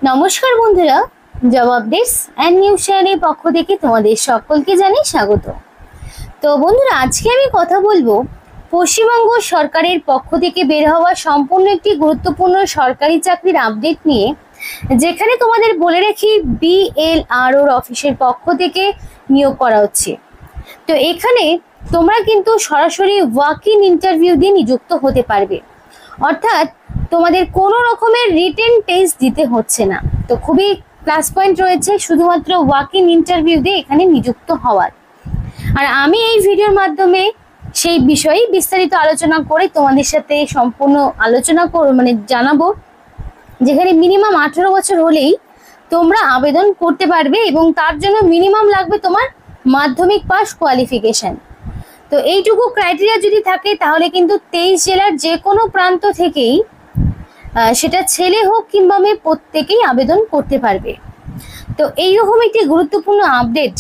নমস্কার বন্ধুরা, job updates and news চ্যানেলের পক্ষ থেকে তোমাদের সকলকে জানাই স্বাগত। তো বন্ধুরা, আজকে আমি কথা বলবো পশ্চিমবঙ্গ সরকারের পক্ষ থেকে বের হওয়া সম্পূর্ণ একটি গুরুত্বপূর্ণ সরকারি চাকরির আপডেট নিয়ে, যেখানে তোমাদের বলে রাখি BLROর অফিসের পক্ষ থেকে নিয়োগ করা হচ্ছে। তো এখানে তোমরা কিন্তু সরাসরি ওয়াক ইন ইন্টারভিউ দিয়ে নিযুক্ত হতে পারবে, অর্থাৎ তোমাদের কোনো রকমের রিটেন টেস্ট দিতে হচ্ছে না। তো খুবই প্লাস পয়েন্ট রয়েছে শুধুমাত্র ওয়াক ইন ইন্টারভিউ দিয়ে এখানে নিযুক্ত হওয়ার। আর আমি এই ভিডিওর মাধ্যমে সেই বিষয়ে বিস্তারিত আলোচনা করে তোমাদের সাথে সম্পূর্ণ আলোচনা জানাবো, যেখানে মিনিমাম 18 বছর হলেই তোমরা আবেদন করতে পারবে এবং তার জন্য মিনিমাম লাগবে তোমার মাধ্যমিক পাস কোয়ালিফিকেশন। তো এইটুকু ক্রাইটেরিয়া যদি থাকে তাহলে কিন্তু 23 জেলার যে কোনো প্রান্ত থেকেই, সেটা ছেলে হোক কিংবা মেয়ে, প্রত্যেকেই আবেদন করতে পারবে। তো এইরকম একটি গুরুত্বপূর্ণ আপডেট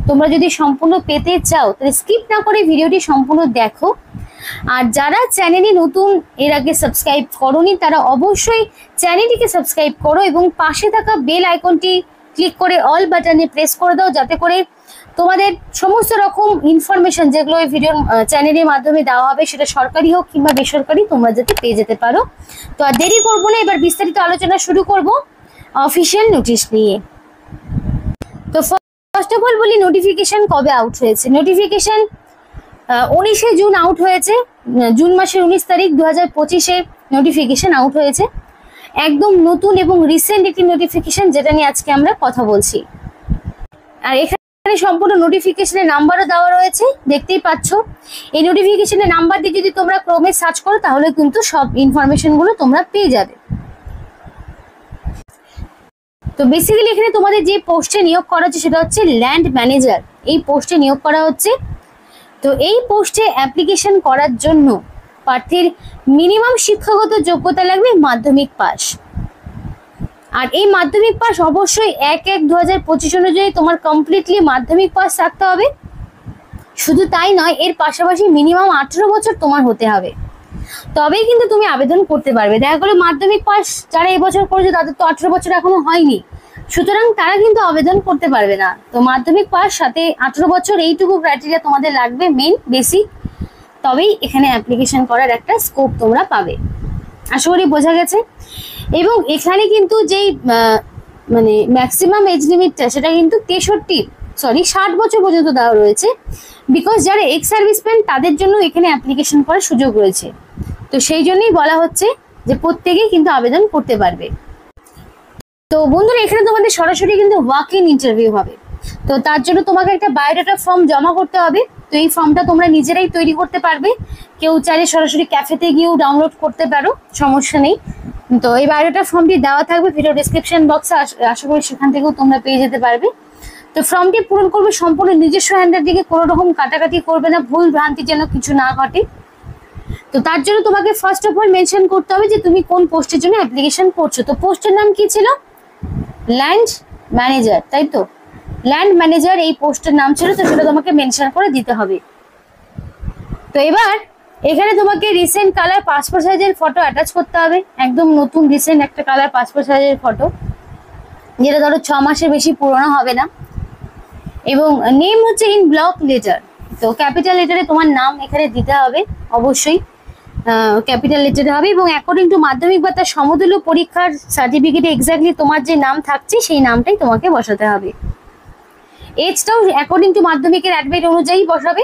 তোমরা যদি সম্পূর্ণ পেতে চাও তাহলে স্কিপ না করে ভিডিওটি সম্পূর্ণ দেখো। আর যারা চ্যানেলে নতুন, এর আগে সাবস্ক্রাইব করোনি, তারা অবশ্যই চ্যানেলটিকে সাবস্ক্রাইব করো এবং পাশে থাকা বেল আইকনটি ক্লিক করে অল বাটনে প্রেস করে দাও, যাতে করে তোমাদের সমস্ত রকম ইনফরমেশন যেগুলো এই ভিডিওর চ্যানেলের মাধ্যমে দেওয়া হবে, সেটা সরকারি হোক কিংবা বেসরকারি, তোমরা যাতে পেয়ে যেতে পারো। তো আর দেরি করবো না, এবার বিস্তারিত আলোচনা শুরু করব অফিসিয়াল নোটিশ নিয়ে। তো ফার্স্ট অফ অল বলি, নোটিফিকেশন কবে আউট হয়েছে। নোটিফিকেশন 19শে জুন আউট হয়েছে। জুন মাসের 19 তারিখ 2025-এ নোটিফিকেশন আউট হয়েছে। একদম নতুন এবং রিসেন্ট একটি নোটিফিকেশন, যেটা নিয়ে আজকে আমরা কথা বলছি। আর এখানে সম্পূর্ণ নোটিফিকেশনের নাম্বারও দেওয়া রয়েছে, দেখতেই পাচ্ছ। এই নোটিফিকেশনের নাম্বার দিয়ে যদি তোমরা ক্রমে সার্চ করো তাহলে কিন্তু সব ইনফরমেশনগুলো তোমরা পেয়ে যাবে। তো বেসিক্যালি এখানে তোমাদের যে পোস্টে নিয়োগ করা হচ্ছে সেটা হচ্ছে ল্যান্ড ম্যানেজার। এই পোস্টে নিয়োগ করা হচ্ছে। তো এই পোস্টে অ্যাপ্লিকেশন করার জন্য প্রার্থীর মিনিমাম শিক্ষাগত যোগ্যতা লাগবে মাধ্যমিক পাস। আর এই মাধ্যমিক পাস অবশ্যই 1/1/2025 অনুযায়ী তোমার কমপ্লিটলি মাধ্যমিক পাস থাকতে হবে। শুধু তাই নয়, এর পাশাপাশি মিনিমাম 18 বছর তোমার হতে হবে, তবেই কিন্তু তুমি আবেদন করতে পারবে। দেখা গেলো মাধ্যমিক পাস যারা এবছর করেছে তাদের তো 18 বছর এখনো হয়নি, সুতরাং তারা কিন্তু আবেদন করতে পারবে না। তো মাধ্যমিক পাস সাথে 18 বছর, এইটুকু ক্রাইটেরিয়া তোমাদের লাগবে মেন বেসিক, তবেই এখানে অ্যাপ্লিকেশন করার একটা স্কোপ তোমরা পাবে। আশা করি বোঝা গেছে। এবং এখানে কিন্তু যেই ম্যাক্সিমাম এজ লিমিটটা, সেটা কিন্তু 60 বছর পর্যন্ত দেওয়া রয়েছে। বিকজ যারা এক্স সার্ভিসম্যান তাদের জন্য এখানে অ্যাপ্লিকেশন করার সুযোগ রয়েছে। তো সেই জন্যই বলা হচ্ছে যে প্রত্যেকেই কিন্তু আবেদন করতে পারবে। তো বন্ধুরা, এখানে তোমাদের সরাসরি কিন্তু ওয়াক ইন ইন্টারভিউ হবে। তো তার জন্য তোমাকে একটা বায়োডাটা ফর্ম জমা করতে হবে। তো এই ফর্মটা তোমরা নিজেরাই তৈরি করতে পারবে, কেউ চাইলে সরাসরি ক্যাফেতে গিয়েও ডাউনলোড করতে পারো, সমস্যা নেই। তো এই বায়োডাটা ফর্মটি দেওয়া থাকবে ভিডিও ডেসক্রিপশন বক্সে, আশা করি সেখান থেকেও তোমরা পেয়ে যেতে পারবে। তো ফর্মটি পূরণ করবে সম্পূর্ণ নিজস্ব হ্যান্ডের দিকে, কোনো রকম কাটাকাটি করবে না, ভুল ভ্রান্তি যেন কিছু না ঘটে। তো তার জন্য তোমাকে ফার্স্ট অফ অল মেনশন করতে হবে যে তুমি কোন পোস্টের জন্য অ্যাপ্লিকেশন করছো। তো পোস্টের নাম কি ছিল? ল্যান্ড ম্যানেজার, তাই তো? ল্যান্ড ম্যানেজার এই পোস্টের নাম ছিল, তো সেটা তোমাকে মেনশন করে দিতে হবে। তো এবার এখানে তোমাকে রিসেন্ট কালার পাসপোর্ট সাইজের ফটো অ্যাটাচ করতে হবে, একদম নতুন রিসেন্ট একটা কালার পাসপোর্ট সাইজের ফটো, যেটা ধরো 6 মাসের বেশি পুরনো হবে না। এবং নেম হচ্ছে ইন ব্লক লেটার, তো ক্যাপিটাল লেটারে তোমার নাম এখানে দিতে হবে, অবশ্যই ক্যাপিটাল লেটারে হবে। এবং অ্যাকর্ডিং টু মাধ্যমিক বা তার সমতুল্য পরীক্ষার সার্টিফিকেটে এক্স্যাক্টলি তোমার যে নাম থাকছে সেই নামটাই তোমাকে বসাতে হবে। এজটাও অ্যাকর্ডিং টু মাধ্যমিকের অ্যাডমিট অনুযায়ী বসাবে,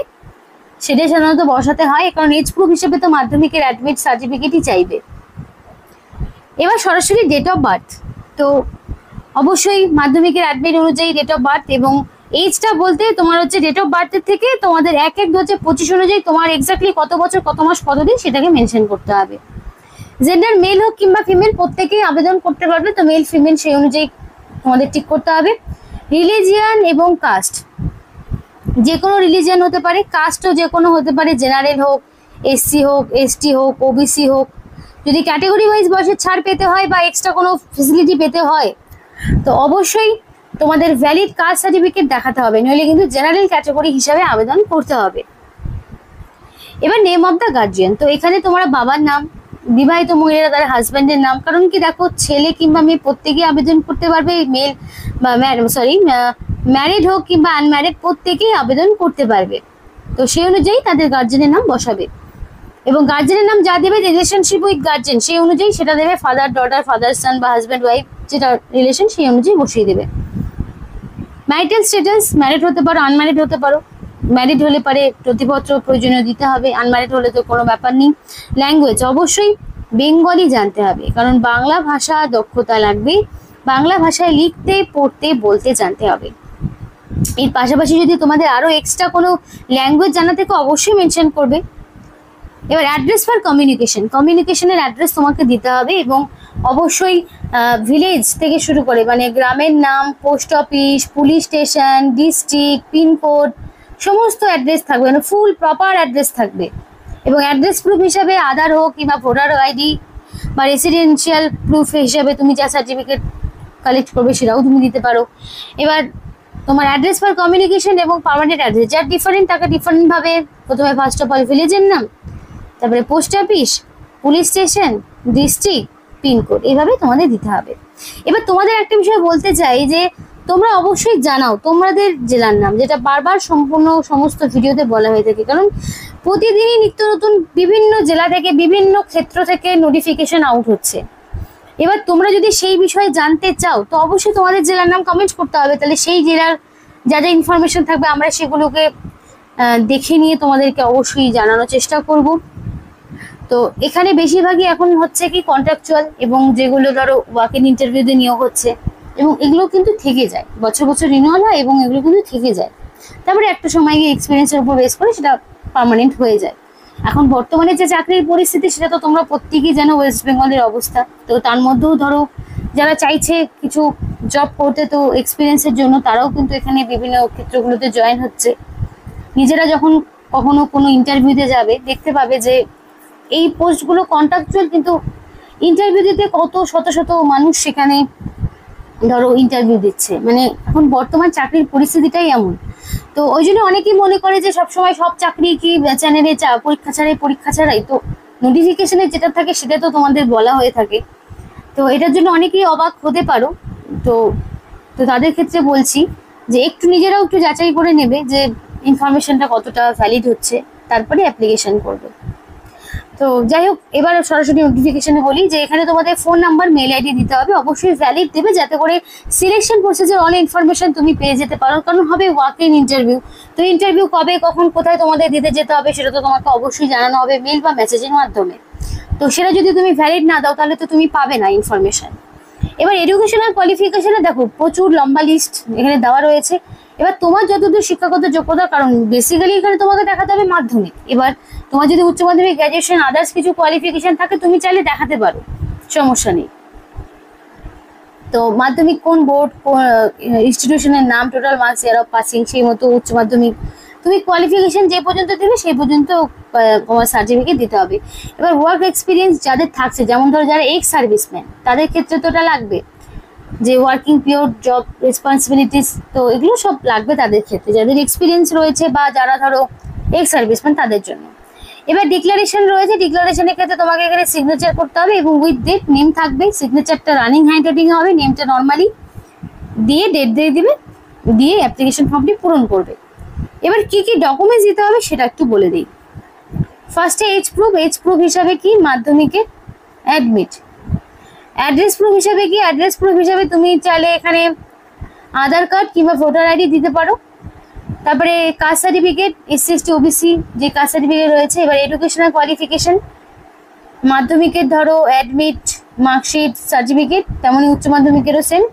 সেটাই সাধারণত বসাতে হয়, কারণ এজ প্রুফ হিসেবে তো মাধ্যমিকের অ্যাডমিট সার্টিফিকেটই চাইবে। এবার সরাসরি ডেট অফ বার্থ, তো অবশ্যই মাধ্যমিকের অ্যাডমিট অনুযায়ী ডেট অফ বার্থ। এবং এজটা বলতে তোমার হচ্ছে ডেট অফ বার্থের থেকে তোমাদের 1/1/2025 অনুযায়ী তোমার এক্স্যাক্টলি কত বছর, কত মাস, কতদিন, সেটাকে মেনশন করতে হবে। জেন্ডার মেল হোক কিংবা ফিমেল, প্রত্যেকেই আবেদন করতে পারবে। তো মেল ফিমেল সেই অনুযায়ী তোমাদের ঠিক করতে হবে। রিলিজিয়ান এবং কাস্ট, যে কোনো রিলিজিয়ান হতে পারে, কাস্টও যে কোনো হতে পারে, জেনারেল হোক, SC হোক, ST হোক, OBC হোক। যদি ক্যাটেগরি ওয়াইজ বয়সের ছাড় পেতে হয় বা এক্সট্রা কোনো ফেসিলিটি পেতে হয়, তো অবশ্যই তোমাদের ভ্যালিড কাস্ট সার্টিফিকেট দেখাতে হবে, নইলে কিন্তু জেনারেল ক্যাটাগরি হিসাবে আবেদন করতে হবে। এবার নেম অফ দ্য গার্জিয়ান, তো এখানে তোমরা বাবার নাম, বিবাহিত মহিলারা তার হাজব্যান্ডের নাম, কারণ কি দেখো ছেলে কিংবা মেয়ে প্রত্যেকেই আবেদন করতে পারবে, মেল বা ম্যারিড হোক কিংবা আনম্যারিড প্রত্যেকেই আবেদন করতে পারবে। তো সেই অনুযায়ী তাদের গার্জেনের নাম বসাবে, এবং গার্জেনের নাম যা দেবে রিলেশনশিপ উইথ গার্জেন সেই অনুযায়ী সেটা দেবে, ফাদার ডটার, ফাদার সান বা হাজব্যান্ড ওয়াইফ যেটা রিলেশন সেই অনুযায়ী বসিয়ে দেবে। ম্যারিটাল স্ট্যাটাস, ম্যারিড হতে পারো, আনম্যারিড হতে পারো। ম্যারিড হলে পারে নথিপত্র প্রয়োজনীয় দিতে হবে, আনম্যারিড হলে তো কোনো ব্যাপার নেই। ল্যাঙ্গুয়েজ অবশ্যই বেঙ্গলি জানতে হবে, কারণ বাংলা ভাষা দক্ষতা লাগবে, বাংলা ভাষায় লিখতে পড়তে বলতে জানতে হবে। এর পাশাপাশি যদি তোমাদের আরো এক্সট্রা কোনো ল্যাঙ্গুয়েজ জানা থেকে অবশ্যই মেনশন করবে। এবার অ্যাড্রেস ফর কমিউনিকেশন, কমিউনিকেশনের অ্যাড্রেস তোমাকে দিতে হবে, এবং অবশ্যই ভিলেজ থেকে শুরু করে মানে গ্রামের নাম, post office, police station, district, pin code সমস্ত অ্যাড্রেস থাকবে, মানে ফুল প্রপার অ্যাড্রেস থাকবে। এবং অ্যাড্রেস প্রুফ হিসাবে আধার হোক কিংবা ভোটার আইডি বা রেসিডেন্সিয়াল প্রুফ হিসাবে তুমি যা সার্টিফিকেট কালেক্ট করবে সেটাও তুমি দিতে পারো। এবার তোমার অ্যাড্রেস ফর কমিউনিকেশন এবং পার্মানেন্ট অ্যাড্রেস যার ডিফারেন্ট তাকে ডিফারেন্টভাবে প্রথমে ফার্স্ট অফ অল ভিলেজের নাম, তারপরে post office, police station, district, pin code এইভাবে তোমাদের দিতে হবে। এবার তোমাদের একটা বিষয় বলতে চাই যে তোমরা অবশ্যই জানাও তোমাদের জেলার নাম, যেটা বারবার সম্পূর্ণ সমস্ত ভিডিওতে বলা হয়ে থাকে, কারণ প্রতিদিনই নিত্য নতুন বিভিন্ন জেলা থেকে বিভিন্ন ক্ষেত্র থেকে নোটিফিকেশন আউট হচ্ছে। এবার তোমরা যদি সেই বিষয়ে জানতে চাও তো অবশ্যই তোমাদের জেলার নাম কমেন্ট করতে হবে, তাহলে সেই জেলার যা যা ইনফরমেশন থাকবে আমরা সেগুলোকে দেখে নিয়ে তোমাদেরকে অবশ্যই জানানোর চেষ্টা করব। তো এখানে বেশিরভাগই এখন হচ্ছে কি কন্ট্রাকচুয়াল, এবং যেগুলো ধরো ওয়াক ইন ইন্টারভিউতে নিয়োগ হচ্ছে, এবং এগুলো কিন্তু থেকে যায়, বছর বছর রিনিউয়াল হয় এবং এগুলো কিন্তু থেকে যায়। তারপরে একটা সময় গিয়ে এক্সপিরিয়েন্সের উপর বেস করে সেটা পার্মানেন্ট হয়ে যায়। এখন বর্তমানে যে চাকরির পরিস্থিতি সেটা তো তোমরা প্রত্যেকেই জানো, ওয়েস্ট বেঙ্গলের অবস্থা। তো তার মধ্যেও ধরো যারা চাইছে কিছু জব করতে, তো এক্সপিরিয়েন্সের জন্য তারাও কিন্তু এখানে বিভিন্ন ক্ষেত্রগুলোতে জয়েন হচ্ছে। নিজেরা যখন কখনো কোনো ইন্টারভিউতে যাবে দেখতে পাবে যে এই পোস্টগুলো কন্ট্রাকচুয়াল, কিন্তু ইন্টারভিউ দিতে কত শত শত মানুষ সেখানে ধরো ইন্টারভিউ দিচ্ছে, মানে এখন বর্তমান চাকরির পরিস্থিতিটাই এমন। তো ওই জন্য অনেকেই মনে করে যে সবসময় সব চাকরি কি চ্যানেলে পরীক্ষা ছাড়াই, তো নোটিফিকেশনে যেটা থাকে সেটা তো তোমাদের বলা হয়ে থাকে। তো এটার জন্য অনেকেই অবাক হতে পারো। তো তো তাদের ক্ষেত্রে বলছি যে একটু নিজেরাও একটু যাচাই করে নেবে যে ইনফরমেশনটা কতটা ভ্যালিড হচ্ছে, তারপরে অ্যাপ্লিকেশন করবে। তো যাই হোক, এবার সরাসরি নোটিফিকেশনে বলি যে এখানে তোমাদের ফোন নাম্বার, মেল আইডি দিতে হবে, অবশ্যই ভ্যালিড দেবে, যাতে করে সিলেকশন প্রসেসের অল ইনফরমেশন তুমি পেয়ে যেতে পারো, কারণ হবে ওয়াক ইন ইন্টারভিউ। তো ইন্টারভিউ কবে, কখন, কোথায় তোমাদের দিতে যেতে হবে সেটা তো তোমাকে অবশ্যই জানানো হবে মেল বা মেসেজের মাধ্যমে। তো সেটা যদি তুমি ভ্যালিড না দাও তাহলে তো তুমি পাবে না ইনফরমেশন। এবার এডুকেশনাল কোয়ালিফিকেশনে দেখো প্রচুর লম্বা লিস্ট এখানে দেওয়া রয়েছে। এবার তোমার যতদূর শিক্ষাগত যোগ্যতা, কারণ বেসিক্যালি এখানে তোমাকে দেখাতে হবে মাধ্যমিক। এবার তোমার যদি উচ্চ মাধ্যমিক, গ্র্যাজুয়েশন, আদার্স কিছু কোয়ালিফিকেশন থাকে তুমি চাইলে দেখাতে পারো, সমস্যা নেই। তো মাধ্যমিক কোন বোর্ড, কোন ইনস্টিটিউশনের নাম, total marks, year of passing, সেই মতো উচ্চ মাধ্যমিক তুমি কোয়ালিফিকেশন যে পর্যন্ত দেবে সেই পর্যন্ত তোমার সার্টিফিকেট দিতে হবে। এবার ওয়ার্ক এক্সপিরিয়েন্স যাদের থাকছে, যেমন ধরো যারা এক্স সার্ভিসম্যান, তাদের ক্ষেত্রে তো ওটা লাগবে, যে ওয়ার্কিং পিরিয়ড, জব রেসপন্সিবিলিটিস, তো এগুলো সব লাগবে তাদের ক্ষেত্রে, যাদের এক্সপিরিয়েন্স রয়েছে বা যারা ধরো এক্স সার্ভিসম্যান তাদের জন্য। এবার ডিক্লারেশন রয়েছে, ডিক্লারেশনের ক্ষেত্রে তোমাকে এখানে সিগনেচার করতে হবে, এবং উইথ ডেট, নেম থাকবে, সিগনেচারটা রানিং হ্যান্ড রাইটিং হবে, নেমটা নর্মালি দিয়ে ডেট দিয়ে দিবে, দিয়ে অ্যাপ্লিকেশন ফর্মটি পূরণ করবে। এবার কি কি ডকুমেন্টস দিতে হবে সেটা একটু বলে দিই। ফার্স্টে এজ প্রুফ হিসাবে কি মাধ্যমিকের অ্যাডমিট। অ্যাড্রেস প্রুফ হিসাবে কি, অ্যাড্রেস প্রুফ হিসাবে তুমি চাইলে এখানে আধার কার্ড কিংবা ভোটার আইডি দিতে পারো। তারপরে caste certificate, SC ST OBC যে কাস্ট সার্টিফিকেট রয়েছে। এবার এডুকেশনাল কোয়ালিফিকেশন, মাধ্যমিকের ধরো অ্যাডমিট, মার্কশিট, সার্টিফিকেট, তেমনই উচ্চ মাধ্যমিকেরও সেম।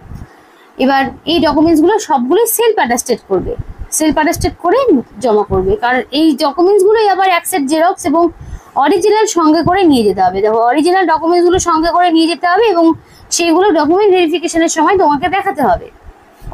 এবার এই ডকুমেন্টসগুলো সবগুলোই সেলফ অ্যাটাস্টেড করবে, সেলফ অ্যাটাস্টেড করে জমা করবে, কারণ এই ডকুমেন্টসগুলোই আবার অ্যাকসেপ্ট, জেরক্স এবং অরিজিনাল সঙ্গে করে নিয়ে যেতে হবে। দেখো অরিজিনাল ডকুমেন্টসগুলো সঙ্গে করে নিয়ে যেতে হবে, এবং সেইগুলো ডকুমেন্ট ভেরিফিকেশনের সময় তোমাকে দেখাতে হবে।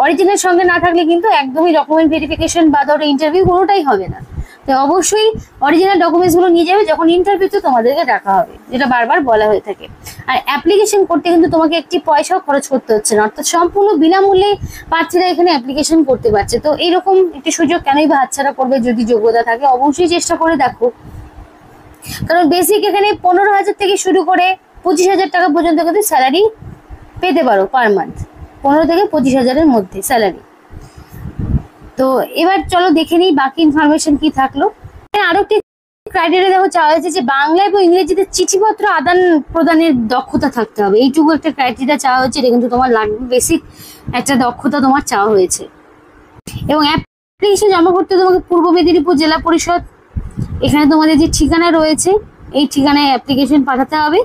অরিজিনাল সঙ্গে না থাকলে কিন্তু একদমই ডকুমেন্ট ভেরিফিকেশন বা ধরো ইন্টারভিউ কোনোটাই হবে না। তো অবশ্যই অরিজিনাল ডকুমেন্টসগুলো নিয়ে যাবে যখন ইন্টারভিউতে তোমাদেরকে ডাকা হবে, যেটা বারবার বলা হয়ে থাকে। আর অ্যাপ্লিকেশন করতে কিন্তু তোমাকে একটি পয়সাও খরচ করতে হচ্ছে না, অর্থাৎ সম্পূর্ণ বিনামূল্যে প্রার্থীরা এখানে অ্যাপ্লিকেশন করতে পারছে। তো এইরকম একটি সুযোগ কেনই বা হাতছাড়া করবে, যদি যোগ্যতা থাকে অবশ্যই চেষ্টা করে দেখো। কারণ বেসিক এখানে 15,000 থেকে শুরু করে 25,000 টাকা পর্যন্ত কিন্তু স্যালারি পেতে পারো পার মান্থ, 15 থেকে 25,000-এর মধ্যে স্যালারি। তো এবার চলো দেখে নিই বাকি ইনফরমেশন কি থাকলো। আরো একটি ক্রাইটেরিয়া দেখো চাওয়া হয়েছে যে বাংলা এবং ইংরেজিতে চিঠিপত্র আদান প্রদানের দক্ষতা থাকতে হবে, এইটুকু একটা ক্রাইটেরিয়া চাওয়া হয়েছে। এটা কিন্তু তোমার লাগবে, বেসিক একটা দক্ষতা তোমার চাওয়া হয়েছে। এবং অ্যাপ্লিকেশন জমা করতে তোমাকে পূর্ব মেদিনীপুর জেলা পরিষদ, এখানে তোমাদের যে ঠিকানা রয়েছে এই ঠিকানায় অ্যাপ্লিকেশন পাঠাতে হবে।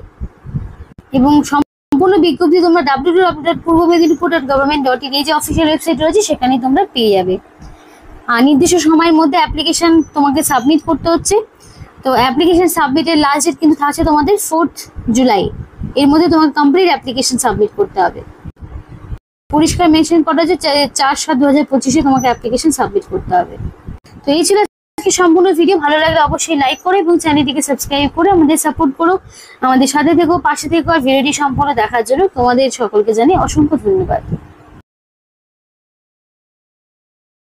এবং সম্পূর্ণ বিজ্ঞপ্তি তোমরা www.purbomeedinipur.government.in এই যে অফিসিয়াল ওয়েবসাইট রয়েছে সেখানেই তোমরা পেয়ে যাবে। আর নির্দিষ্ট সময়ের মধ্যে অ্যাপ্লিকেশন তোমাকে সাবমিট করতে হচ্ছে। তো অ্যাপ্লিকেশন সাবমিটের লাস্ট ডেট কিন্তু থাকছে তোমাদের 4th জুলাই, এর মধ্যে তোমাকে কমপ্লিট অ্যাপ্লিকেশন সাবমিট করতে হবে। পরিষ্কার মেনশন করা হচ্ছে 4/7/2025 তোমাকে অ্যাপ্লিকেশন সাবমিট করতে হবে। তো এই ছিল আজকে সম্পূর্ণ ভিডিও। ভালো লাগলে অবশ্যই লাইক করো এবং চ্যানেলটিকে সাবস্ক্রাইব করে আমাদের সাপোর্ট করো, আমাদের সাথে থেকো, পাশে থেকো। আর ভিডিওটি সম্পূর্ণ দেখার জন্য তোমাদের সকলকে জানাই অসংখ্য ধন্যবাদ।